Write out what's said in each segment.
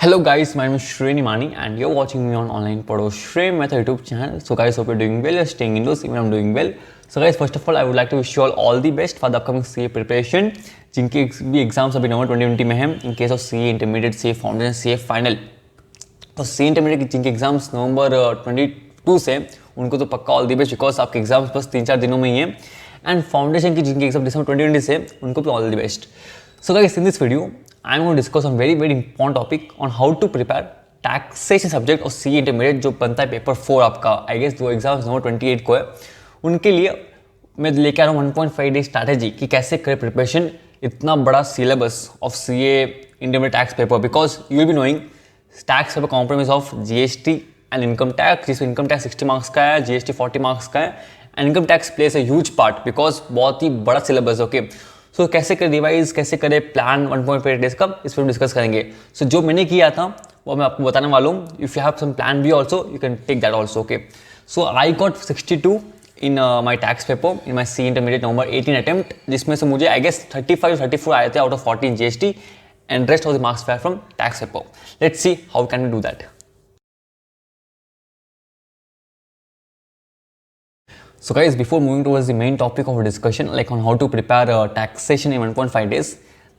Hello guys, my name is Shri Nimani and you're watching me on Online Pado Shri Method YouTube channel. So guys, hope you're doing well, you're staying indoors, even I'm doing well. So guys, first of all, I would like to wish you all the best for the upcoming CA preparation. जिनके भी exams अभी नवंबर 2020 में हैं, in case of CA intermediate, CA foundation, CA final. तो CA intermediate जिनके exams नवंबर 22 से, उनको तो पक्का ऑल दी बेस्ट बिकॉज आपके एग्जाम्स बस 3-4 दिनों में ही हैं. एंड फाउंडेशन की जिनके एग्जाम दिसंबर 2020 से, उनको भी all the best. So guys, in this video, I'm going to discuss on very important topic on how to prepare taxation subject और CA intermediate जो बनता है पेपर 4 आपका. I guess जो एग्जाम्स नवंबर 28 को है, उनके लिए मैं लेके आ रहा हूँ 1.5 डे स्ट्रैटेजी कि कैसे करें प्रिपरेशन इतना बड़ा syllabus of CA intermediate tax paper. Because you will be knowing tax paper compromise of GST and income tax, जिसमें इनकम टैक्स 60 मार्क्स का है, GST 40 मार्क्स का है. And income tax place a huge part because बहुत ही बड़ा syllabus. Okay, सो कैसे करें revise, कैसे करें प्लान 1.5 डेज का, इस पर डिस्कस करेंगे. सो जो मैंने किया था वो मैं आपको बताने वाला हूँ. If you have some plan B also, you can take that also. Okay, so I got 62 in my tax paper in my CA intermediate November 18 attempt, जिसमें से मुझे आई गेस 35-34 आए थे out of 40 GST and rest of the marks fair from tax paper. Let's see how can we do that. So guys, before moving towards the main topic of our discussion, like on how to prepare taxation in 1.5 days,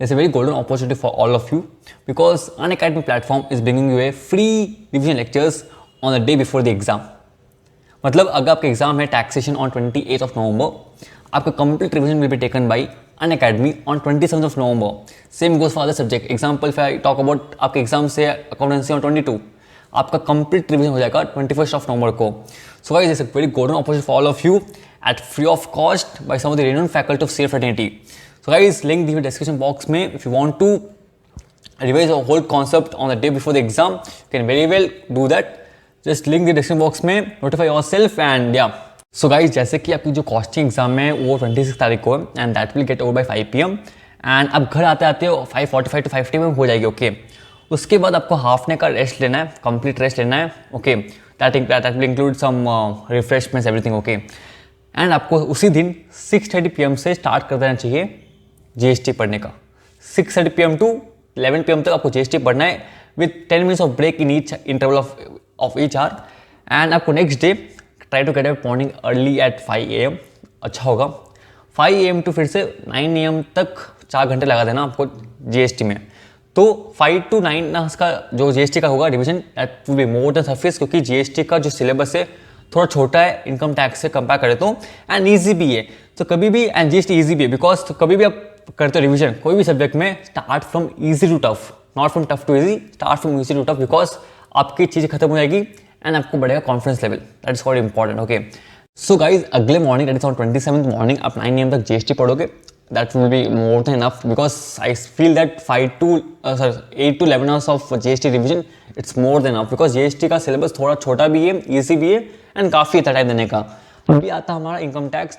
there's a very golden opportunity for all of you because Unacademy platform is bringing you a free revision lectures on the day before the exam. मतलब अगर आपका exam है taxation on 28th of November, आपका complete revision will be taken by Unacademy on 27th of November. Same goes for other subject. Example if I talk about आपके exam से accountancy on 22, आपका complete revision हो जाएगा 21st of November को. So guys, it's a very golden opportunity for all of you at free of cost by some of the renowned faculty of CA fraternity. So guys, link in the description box में if you want to revise the whole concept on the day before the exam, you can very well do that. Just link the description box में notify yourself and yeah. So guys, जैसे कि आपकी जो costing exam है वो 26 तारीख को है and that will get over by 5 PM and अब घर आते आते 5:45 to 5:10 में हो जाएगी. ओके, उसके बाद आपको हाफ डे का रेस्ट लेना है, कंप्लीट रेस्ट लेना है. Okay, that will include some refreshments everything. Okay, and आपको उसी दिन 6:30 PM से स्टार्ट कर देना चाहिए GST पढ़ने का. 6:30 PM टू 11 PM तक आपको GST पढ़ना है with 10 minutes of break in each interval of each hour. And आपको next day try to get up morning early at 5 AM. अच्छा होगा 5 AM टू फिर से 9 AM तक 4 घंटे लगा देना आपको GST में. तो 5 to 9 का जो GST का होगा revision, that will be more than sufficient क्योंकि GST का जो सिलेबस है थोड़ा छोटा है इनकम टैक्स से कंपेयर करें तो, एंड ईजी भी है. तो कभी भी एंड GST ईजी भी है बिकॉज तो कभी भी आप करते हो रिविजन कोई भी सब्जेक्ट में, start from easy to tough, not from tough to easy, start from easy to tough because आपकी चीज़ें खत्म हो जाएगी एंड आपको बढ़ेगा confidence level. That is quite important. Okay, so guys अगले morning that is on 27th morning आप 9 AM तक GST पढ़ोगे. That will be more than enough because I feel that 8 to 11 hours of GST revision it's more than enough because GST का syllabus थोड़ा छोटा भी है, easy भी है एंड काफ़ी इतना टाइम देने का. अभी आता हमारा income tax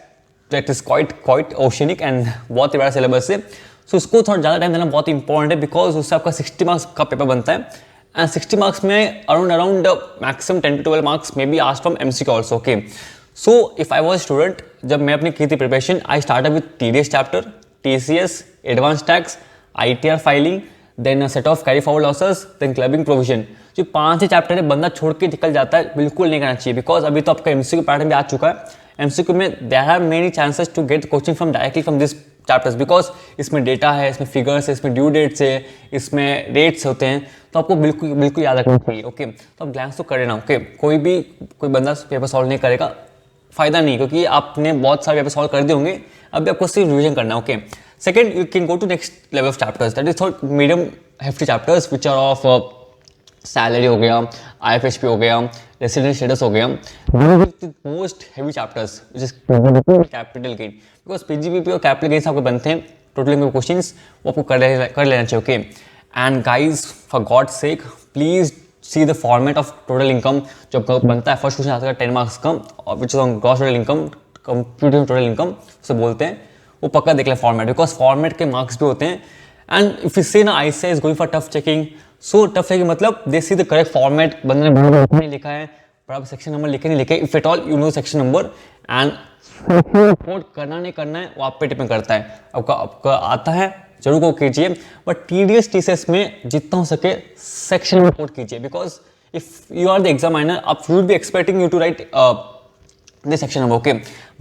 that is quite oceanic and बहुत ही बड़ा सिलेबस है. सो उसको थोड़ा ज़्यादा टाइम देना बहुत इंपॉर्टेंट है बिकॉज उससे आपका 60 मार्क्स का पेपर बनता है एंड 60 मार्क्स में around maximum 10 to 12 marks may be asked from MCQ also. Okay, so if I was student, जब मैं अपनी की थी preparation, I start with TDS chapter, TCS, advance tax, ITR filing, then set off carry forward losses, then clubbing provision. जो 5 ही chapter है बंदा छोड़ के निकल जाता है, बिल्कुल नहीं करना चाहिए बिकॉज अभी तो आपका MCQ पैटर्न भी आ चुका है. MCQ में there are many chances to get coaching from directly from this chapters because इसमें डेटा है, इसमें फिगर्स है, इसमें ड्यू डेट्स है, इसमें रेट्स होते हैं, तो आपको बिल्कुल याद रखना चाहिए. ओके, तो आप ग्लैंस तो करें ना. ओके, कोई बंदा पेपर सॉल्व नहीं करेगा, फायदा नहीं क्योंकि आपने बहुत सारे पेपर सॉल्व कर दिए होंगे, अभी आपको सिर्फ रिविजन करना है. Okay, second you can go to next level of chapters that is थोड़ा medium hefty chapters which are of salary हो गया, IFSP हो गया, रेसिडेंट स्टेटस हो गया, most heavy chapters which is capital gain because PGBP और capital gains आपको बनते हैं टोटल इनकम क्वेश्चंस, वो आपको कर लेना चाहिए. Okay, and guys for God sake please see the format of total income जो बनता है. फर्स्ट क्वेश्चन आता है 10 मार्क्स का which is on gross total income, computing total income उसे बोलते हैं, वो पक्का देख लें फॉर्मेट बिकॉज फॉर्मेट के मार्क्स भी होते हैं. एंड इफ यू से ना ICAI is going for tough checking, so tough checking मतलब दे सी द करेक्ट फॉर्मेट, बंदे ने बराबर नहीं लिखा है, बराबर सेक्शन नंबर लिखे नहीं लिखे, if at all you know section number and report करना नहीं करना है वो आप पे डिपेंड करता है. आपका आता है जरूर को कीजिए, बट टीडीएस टीसीएस में जितना हो सके सेक्शन में कोड कीजिए, because if you are the examiner आप will be expecting you to write this section of okay,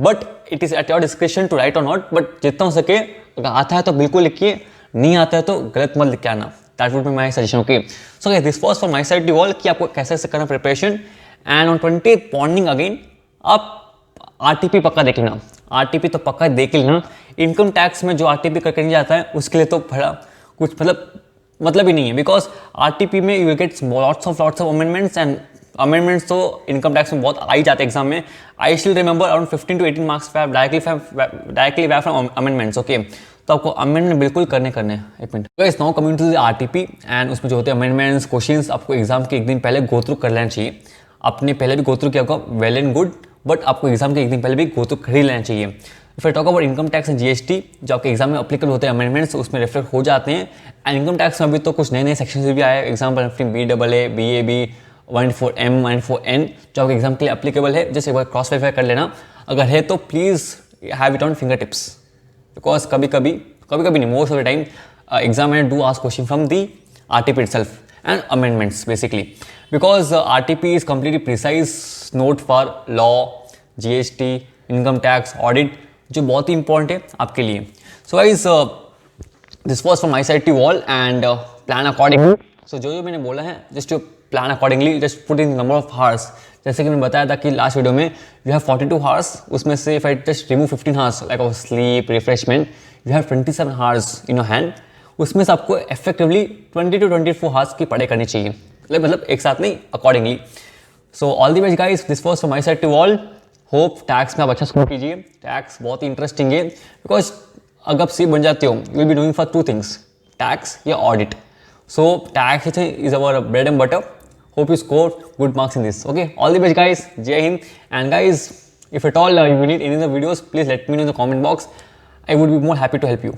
but it is at your discretion to write or not, but जितना हो सके अगर आता है तो बिल्कुल लिखिए, नहीं आता है तो गलत मत लिख के आना. That would be my suggestion. Okay, so guys, this was from my side to all कि आपको कैसे से करना preparation. And on 20th morning again आप RTP पक्का देख लेना. RTP तो पक्का देख लेना. इनकम टैक्स में जो RTP करके नहीं जाता है उसके लिए तो बड़ा कुछ मतलब ही नहीं है, बिकॉज RTP में you will get lots of amendments, and amendments तो इनकम टैक्स में बहुत आ ही जाते हैं एग्जाम में. I still remember around 15 to 18 marks directly from amendments. Okay, तो आपको अमेंडमेंट बिल्कुल करने हैं. एक minute guys, now coming to the RTP, and उसमें जो होते हैं अमेंडमेंट्स क्वेश्चंस आपको एग्जाम के एक दिन पहले गो थ्रू कर लेना चाहिए. आपने पहले भी गो थ्रू किया होगा, वेल एंड गुड, बट आपको एग्जाम के एक दिन पहले भी गो थ्रू कर ही लेना चाहिए. If I talk about income tax and GST, जो आपके एग्जाम में अप्लीकेबल होते हैं अमेंडमेंट्स उसमें रिफ्लेक्ट हो जाते हैं. एंड इनकम टैक्स में अभी तो कुछ नए सेक्शन भी आए, example BAA, BAB, 194M, 194N, जो आपके एग्जाम के लिए अप्लीकेबल है. जैसे एक बार क्रॉस वेरीफाई कर लेना, अगर है तो please have it on finger tips, because कभी कभी नहीं, most of the time examiner do ask question from the RTP itself and amendments basically, because RTP is completely precise note for law, GST, income tax, audit, जो बहुत ही important है आपके लिए. So guys, this was from my side to all, and plan accordingly. So जो मैंने बोला है, just to plan accordingly, just put in number of hours. जैसे कि मैंने बताया था कि लास्ट वीडियो में you have 42 hours, उसमें से if I just remove 15 hours like of sleep, refreshment, you have 27 hours in your hand. उसमें से आपको effectively 20 to 24 hours की पढ़ाई करनी चाहिए, मतलब एक साथ नहीं, accordingly. So all the best guys, this was from my side to all. Hope tax में आप अच्छा स्कोर कीजिए. टैक्स बहुत ही इंटरेस्टिंग है, बिकॉज अगर आप सी बन जाते हो you will be doing for 2 things, tax या ऑडिट. So tax is our bread and butter. Hope you score good marks in this. Okay, all the best guys. Jai Hind. And guys, if at all you need any other videos, please let me know in the comment box. I would be more happy to help you.